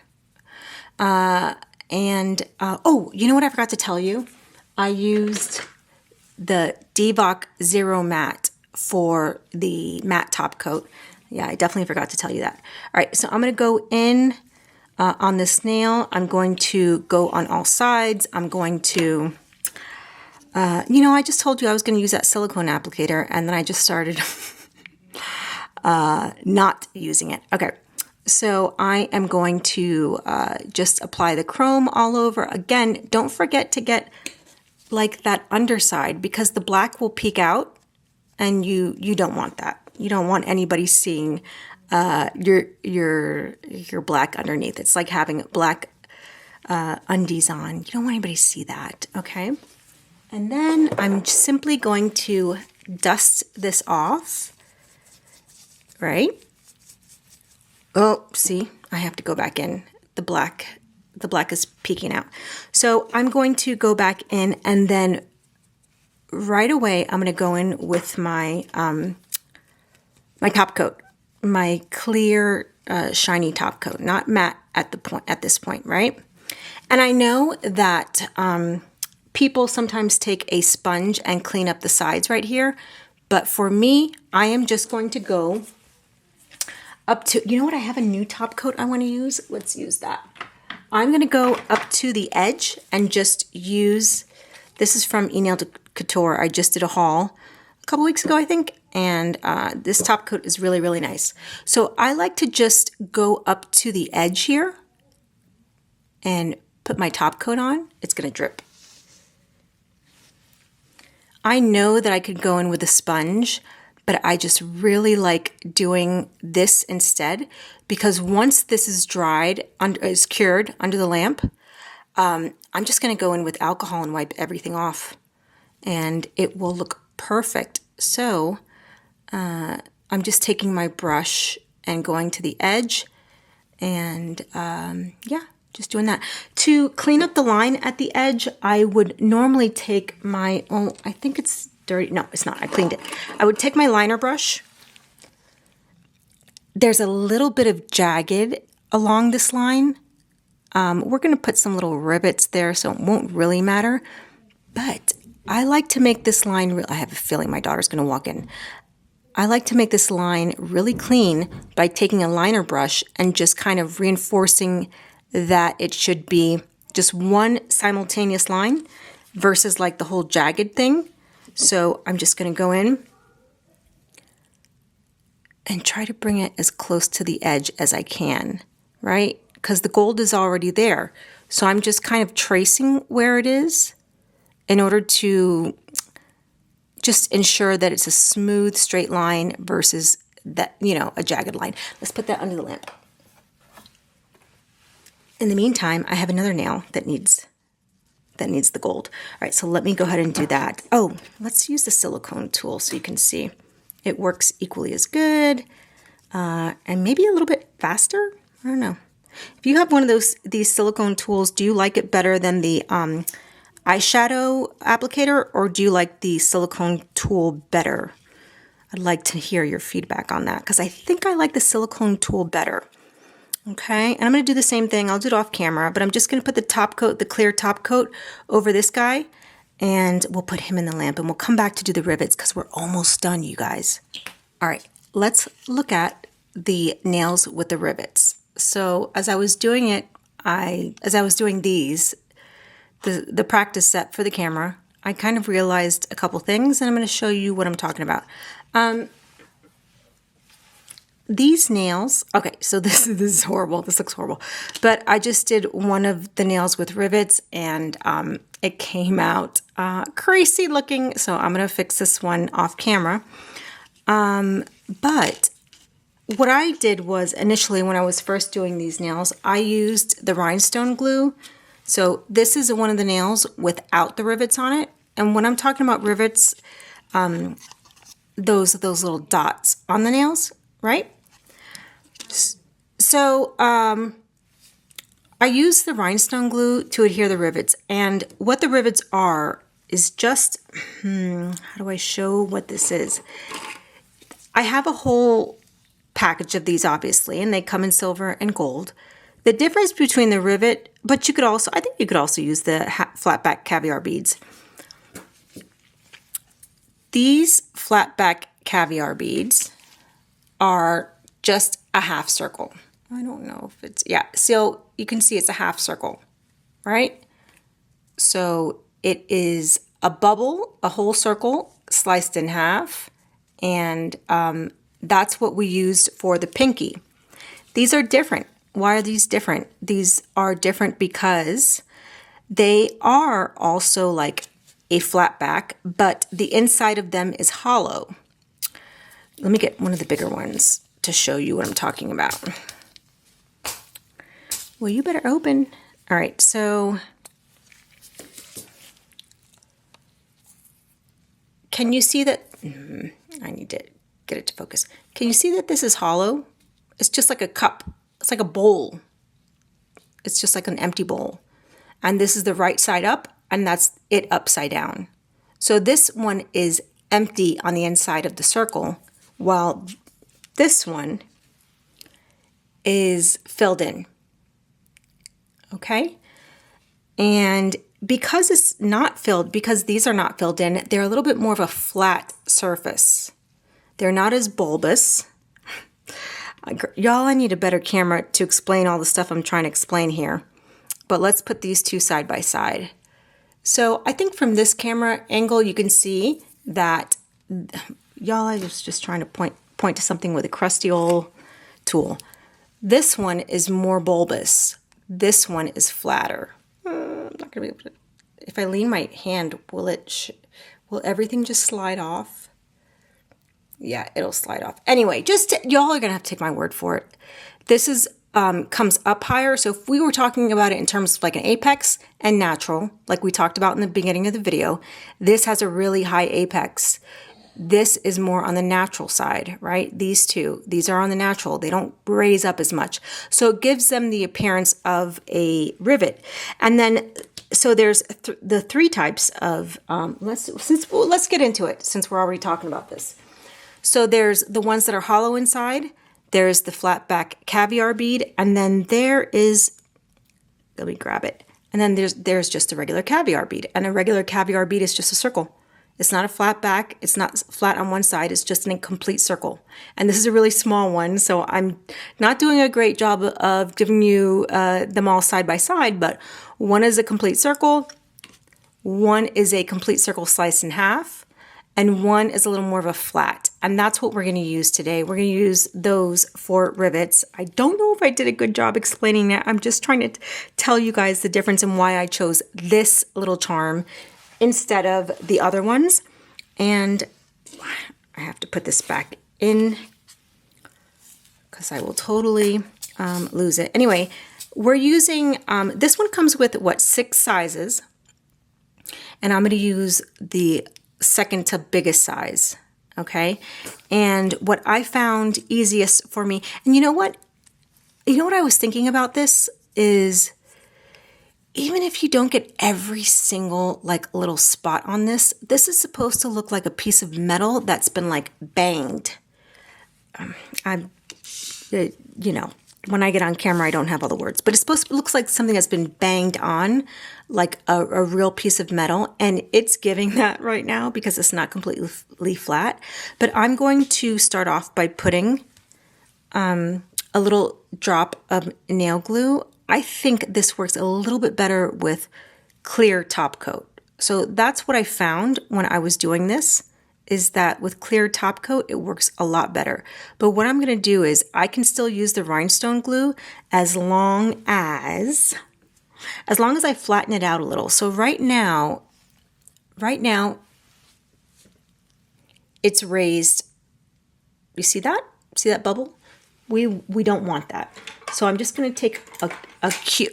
Oh, you know what I forgot to tell you? I used the DVOK Zero Matte for the matte top coat. Yeah, I definitely forgot to tell you that. All right, so I'm going to go in on this nail. I'm going to go on all sides. I'm going to, I just told you I was going to use that silicone applicator, and then I just started not using it. Okay, so I am going to just apply the chrome all over. Again, don't forget to get like that underside, because the black will peek out, and you don't want that. You don't want anybody seeing your black underneath. It's like having black undies on. You don't want anybody to see that, okay? And then I'm simply going to dust this off, right? Oh, see, I have to go back in. The black is peeking out. So I'm going to go back in, and then right away I'm going to go in with my my top coat. My clear, shiny top coat, not matte at this point, right? And I know that people sometimes take a sponge and clean up the sides right here, but for me, I am just going to go up to, you know what, I have a new top coat I want to use. Let's use that. I'm going to go up to the edge and just use, this is from Nail Couture. I just did a haul a couple weeks ago, I think. And this top coat is really, really nice. So I like to just go up to the edge here and put my top coat on. It's going to drip. I know that I could go in with a sponge, but I just really like doing this instead, because once this is dried, is cured under the lamp, I'm just going to go in with alcohol and wipe everything off, and it will look perfect. So I'm just taking my brush and going to the edge, and yeah, Just doing that. To clean up the line at the edge, I would normally take my, oh, I think it's dirty. No, it's not. I cleaned it. I would take my liner brush. There's a little bit of jagged along this line. We're going to put some little rivets there, so it won't really matter. But I like to make this line, I have a feeling my daughter's going to walk in. I like to make this line really clean by taking a liner brush and just kind of reinforcing that it should be just one simultaneous line versus like the whole jagged thing. So I'm just going to go in and try to bring it as close to the edge as I can, right? Because the gold is already there. So I'm just kind of tracing where it is in order to just ensure that it's a smooth, straight line versus that, you know, a jagged line. Let's put that under the lamp. In the meantime, I have another nail that needs the gold. All right, so let me go ahead and do that. Oh, let's use the silicone tool so you can see. It works equally as good and maybe a little bit faster. I don't know. If you have one of these silicone tools, do you like it better than the eyeshadow applicator, or do you like the silicone tool better? I'd like to hear your feedback on that because I think I like the silicone tool better. Okay, and I'm going to do the same thing. I'll do it off camera, but I'm just going to put the top coat, the clear top coat over this guy, and we'll put him in the lamp, and we'll come back to do the rivets because we're almost done, you guys. All right, let's look at the nails with the rivets. So as I was doing it, as I was doing these, the practice set for the camera, I kind of realized a couple things, and I'm going to show you what I'm talking about. These nails, okay, so this is horrible. This looks horrible. But I just did one of the nails with rivets, and it came out crazy looking. So I'm going to fix this one off camera. But what I did was initially when I was first doing these nails, I used the rhinestone glue. So this is one of the nails without the rivets on it. And when I'm talking about rivets, those little dots on the nails, right? So I use the rhinestone glue to adhere the rivets. And what the rivets are is just, how do I show what this is? I have a whole package of these, obviously, and they come in silver and gold. The difference between the rivet, but you could also, I think you could also use the flat back caviar beads. These flat back caviar beads are just a half circle. I don't know if it's, yeah, so you can see it's a half circle, right? So it is a bubble, a whole circle sliced in half, and that's what we used for the pinky. These are different. Why are these different? These are different because they are also like a flat back, but the inside of them is hollow. Let me get one of the bigger ones to show you what I'm talking about. Well, you better open. All right, so can you see that? I need to get it to focus. Can you see that this is hollow? It's just like a cup. It's like a bowl. It's just like an empty bowl. And this is the right side up, and that's it upside down. So this one is empty on the inside of the circle, while this one is filled in. Okay? And because it's not filled, because these are not filled in, they're a little bit more of a flat surface. They're not as bulbous. Y'all, I need a better camera to explain all the stuff I'm trying to explain here. But let's put these two side by side. So I think from this camera angle, you can see that, y'all, I was just trying to point to something with a crusty old tool. This one is more bulbous. This one is flatter. I'm not gonna be able to, if I lean my hand, will everything just slide off? Yeah, it'll slide off. Anyway, y'all are gonna have to take my word for it. This is comes up higher. So if we were talking about it in terms of like an apex and natural, like we talked about in the beginning of the video, this has a really high apex. This is more on the natural side, right? These two, these are on the natural. They don't raise up as much. So it gives them the appearance of a rivet. And then, so there's the three types of, let's get into it since we're already talking about this. So there's the ones that are hollow inside. There's the flat back caviar bead. And then there is, let me grab it. And then there's just a regular caviar bead. And a regular caviar bead is just a circle. It's not a flat back. It's not flat on one side. It's just a complete circle. And this is a really small one, so I'm not doing a great job of giving you them all side by side, but one is a complete circle, one is a complete circle sliced in half, and one is a little more of a flat. And that's what we're going to use today. We're going to use those for rivets. I don't know if I did a good job explaining that. I'm just trying to tell you guys the difference and why I chose this little charm instead of the other ones. And I have to put this back in because I will totally lose it. Anyway, we're using, this one comes with, what, 6 sizes. And I'm going to use the second to biggest size, okay? And what I found easiest for me, and you know what? You know what I was thinking about this is, even if you don't get every single like little spot on this, this is supposed to look like a piece of metal that's been like banged. You know, when I get on camera, I don't have all the words, but it's supposed to look like something that's been banged on, like a real piece of metal. And it's giving that right now because it's not completely flat. But I'm going to start off by putting a little drop of nail glue. I think this works a little bit better with clear top coat. So that's what I found when I was doing this, is that with clear top coat, it works a lot better. But what I'm going to do is I can still use the rhinestone glue as long as I flatten it out a little. So right now, it's raised. You see that? See that bubble? We don't want that. So I'm just going to take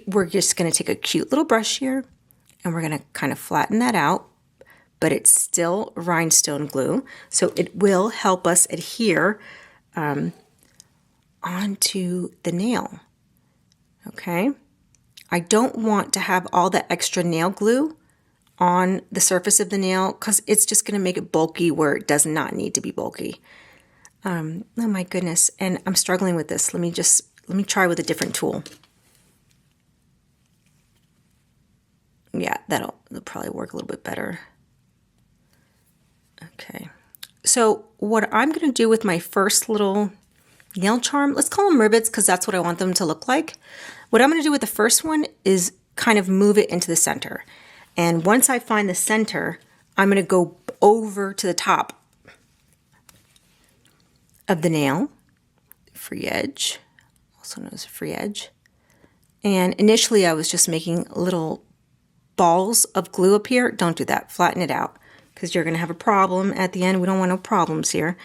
we're just going to take a cute little brush here, and we're going to kind of flatten that out, but it's still rhinestone glue. So it will help us adhere onto the nail. Okay. I don't want to have all that extra nail glue on the surface of the nail because it's just going to make it bulky where it does not need to be bulky. Oh my goodness. And I'm struggling with this. Let me try with a different tool. Yeah, that'll probably work a little bit better. Okay. So what I'm going to do with my first little nail charm, let's call them rivets because that's what I want them to look like. What I'm going to do with the first one is kind of move it into the center. And once I find the center, I'm going to go over to the top of the nail, free edge, also known as a free edge. And initially I was just making little balls of glue up here. Don't do that. Flatten it out because you're going to have a problem at the end. We don't want no problems here.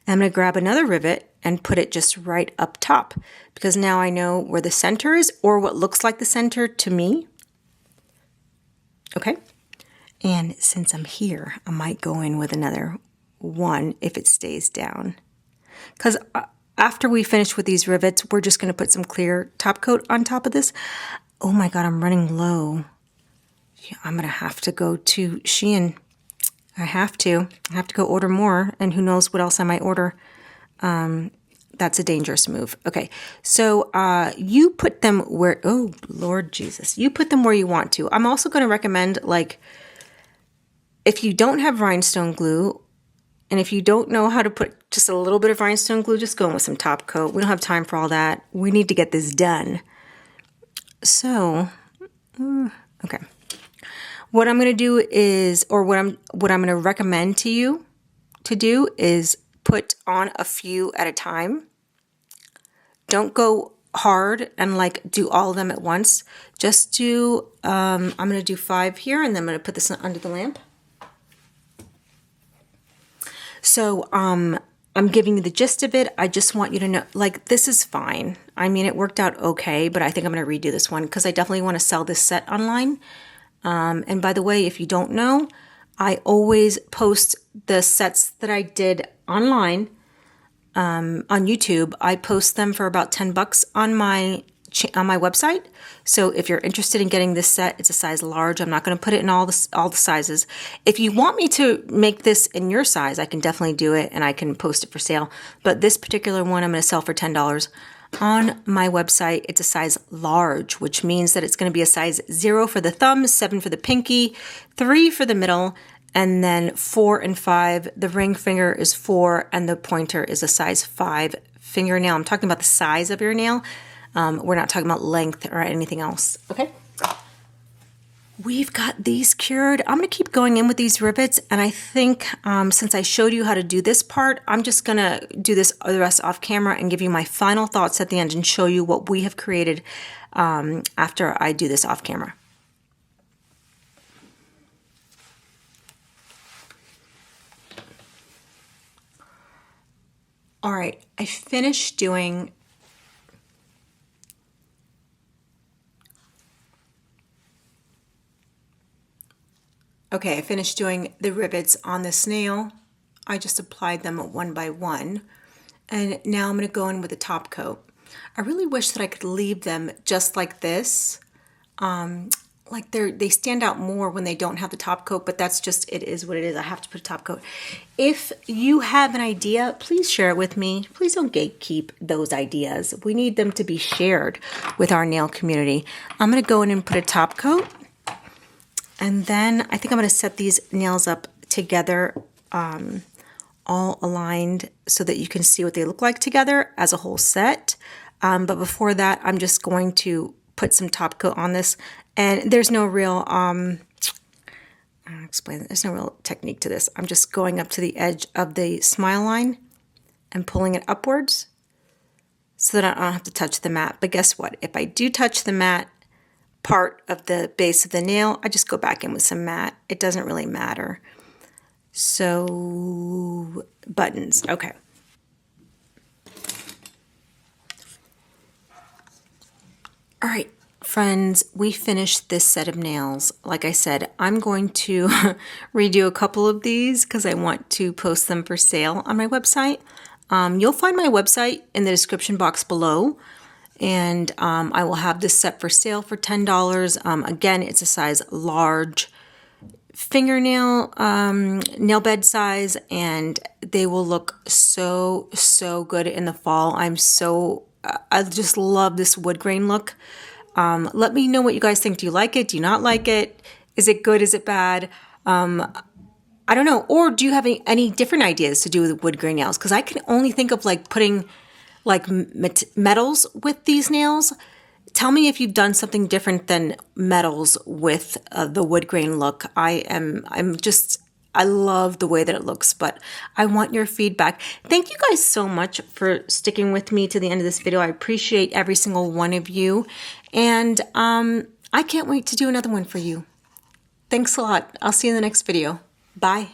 I'm going to grab another rivet and put it just right up top because now I know where the center is, or what looks like the center to me. Okay. And since I'm here, I might go in with another one if it stays down. Because after we finish with these rivets, we're just going to put some clear top coat on top of this. Oh my God, I'm running low. Yeah, I'm going to have to go to Shein. I have to go order more, and who knows what else I might order. That's a dangerous move. Okay, so you put them where, oh Lord Jesus, you put them where you want to. I'm also going to recommend, like, if you don't have rhinestone glue, and if you don't know how to put just a little bit of rhinestone glue, just go in with some top coat. We don't have time for all that. We need to get this done. So, okay. What I'm going to do is, or what I'm going to recommend to you to do is put on a few at a time. Don't go hard and like do all of them at once. Just do, I'm going to do 5 here, and then I'm going to put this under the lamp. So I'm giving you the gist of it. I just want you to know, like, this is fine. I mean, it worked out okay, but I think I'm going to redo this one because I definitely want to sell this set online. And by the way, if you don't know, I always post the sets that I did online on YouTube. I post them for about $10 on my website. So if you're interested in getting this set, it's a size large. I'm not going to put it in all the sizes. If you want me to make this in your size, I can definitely do it and I can post it for sale. But this particular one I'm going to sell for $10 on my website. It's a size large, which means that it's going to be a size 0 for the thumb, 7 for the pinky, 3 for the middle, and then 4 and 5. The ring finger is 4 and the pointer is a size 5 fingernail. I'm talking about the size of your nail. We're not talking about length or anything else. Okay. We've got these cured. I'm going to keep going in with these rivets. And I think since I showed you how to do this part, I'm just going to do the rest off camera and give you my final thoughts at the end and show you what we have created after I do this off camera. All right, I finished doing I finished doing the rivets on this nail. I just applied them one by one. And now I'm going to go in with a top coat. I really wish that I could leave them just like this. Like they stand out more when they don't have the top coat, but that's just, it is what it is. I have to put a top coat. If you have an idea, please share it with me. Please don't gatekeep those ideas. We need them to be shared with our nail community. I'm going to go in and put a top coat. And then I think I'm going to set these nails up together, all aligned so that you can see what they look like together as a whole set. But before that, I'm just going to put some top coat on this. And there's no real, I'll explain it. There's no real technique to this. I'm just going up to the edge of the smile line and pulling it upwards so that I don't have to touch the mat. But guess what? If I do touch the mat, part of the base of the nail, I just go back in with some matte. It doesn't really matter. So, buttons, okay. All right, friends, we finished this set of nails. Like I said, I'm going to redo a couple of these because I want to post them for sale on my website. You'll find my website in the description box below. And I will have this set for sale for $10. Again, it's a size large fingernail, nail bed size, and they will look so, so good in the fall. I just love this wood grain look. Let me know what you guys think. Do you like it? Do you not like it? Is it good? Is it bad? I don't know. Or do you have any different ideas to do with wood grain nails? Because I can only think of like putting like metals with these nails. Tell me if you've done something different than metals with the wood grain look. I love the way that it looks, but I want your feedback. Thank you guys so much for sticking with me to the end of this video. I appreciate every single one of you. And I can't wait to do another one for you. Thanks a lot. I'll see you in the next video. Bye.